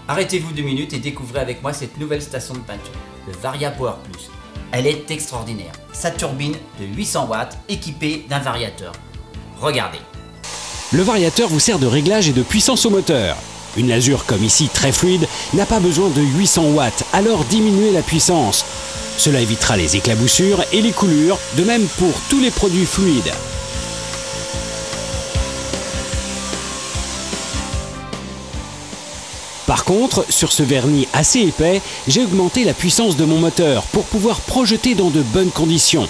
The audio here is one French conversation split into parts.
Arrêtez-vous 2 minutes et découvrez avec moi cette nouvelle station de peinture, le Varia Power Plus. Elle est extraordinaire. Sa turbine de 800 watts équipée d'un variateur. Regardez. Le variateur vous sert de réglage et de puissance au moteur. Une lasure comme ici très fluide n'a pas besoin de 800 watts, alors diminuez la puissance. Cela évitera les éclaboussures et les coulures, de même pour tous les produits fluides. Par contre, sur ce vernis assez épais, j'ai augmenté la puissance de mon moteur pour pouvoir projeter dans de bonnes conditions.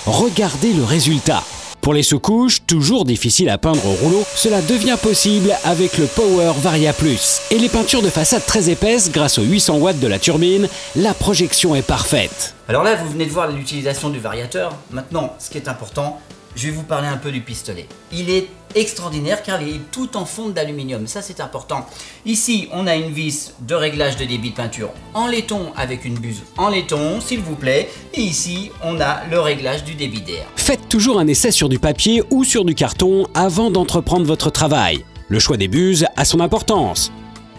Regardez le résultat. Pour les sous-couches, toujours difficiles à peindre au rouleau, cela devient possible avec le Power Varia Plus. Et les peintures de façade très épaisses, grâce aux 800 watts de la turbine, la projection est parfaite. Alors là, vous venez de voir l'utilisation du variateur. Maintenant, ce qui est important, je vais vous parler un peu du pistolet. Il est extraordinaire car il est tout en fonte d'aluminium, ça c'est important. Ici, on a une vis de réglage de débit de peinture en laiton avec une buse en laiton, s'il vous plaît. Et ici, on a le réglage du débit d'air. Faites toujours un essai sur du papier ou sur du carton avant d'entreprendre votre travail. Le choix des buses a son importance.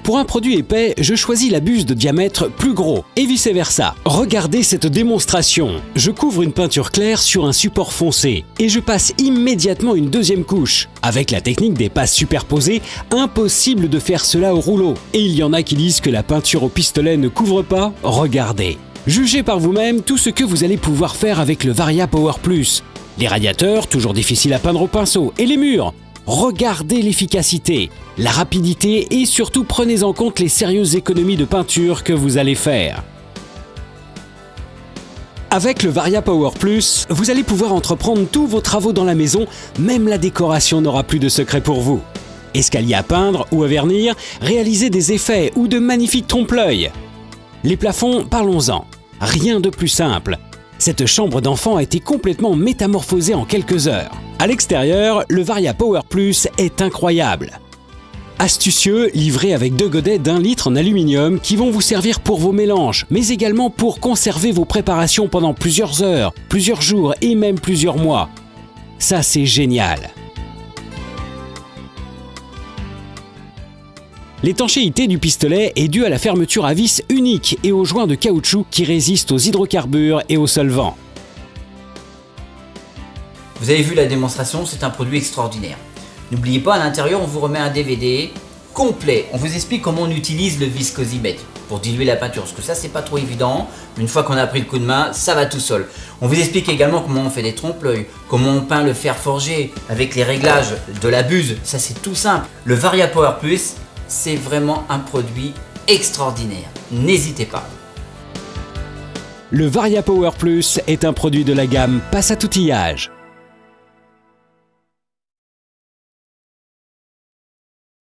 Pour un produit épais, je choisis la buse de diamètre plus gros et vice versa. Regardez cette démonstration. Je couvre une peinture claire sur un support foncé et je passe immédiatement une deuxième couche. Avec la technique des passes superposées, impossible de faire cela au rouleau. Et il y en a qui disent que la peinture au pistolet ne couvre pas. Regardez. Jugez par vous-même tout ce que vous allez pouvoir faire avec le Varia Power Plus. Les radiateurs, toujours difficiles à peindre au pinceau, et les murs. Regardez l'efficacité, la rapidité et surtout prenez en compte les sérieuses économies de peinture que vous allez faire. Avec le Varia Power Plus, vous allez pouvoir entreprendre tous vos travaux dans la maison, même la décoration n'aura plus de secret pour vous. Escalier à peindre ou à vernir, réalisez des effets ou de magnifiques trompe-l'œil. Les plafonds, parlons-en. Rien de plus simple. Cette chambre d'enfant a été complètement métamorphosée en quelques heures. À l'extérieur, le Varia Power Plus est incroyable. Astucieux, livré avec 2 godets d'1 litre en aluminium qui vont vous servir pour vos mélanges, mais également pour conserver vos préparations pendant plusieurs heures, plusieurs jours et même plusieurs mois. Ça, c'est génial. L'étanchéité du pistolet est due à la fermeture à vis unique et aux joints de caoutchouc qui résistent aux hydrocarbures et aux solvants. Vous avez vu la démonstration, c'est un produit extraordinaire. N'oubliez pas, à l'intérieur, on vous remet un DVD complet. On vous explique comment on utilise le viscosimètre pour diluer la peinture, parce que ça, c'est pas trop évident. Une fois qu'on a pris le coup de main, ça va tout seul. On vous explique également comment on fait des trompe-l'œil, comment on peint le fer forgé avec les réglages de la buse. Ça, c'est tout simple. Le Varia Power Plus, c'est vraiment un produit extraordinaire. N'hésitez pas. Le Varia Power Plus est un produit de la gamme Passat Outillage.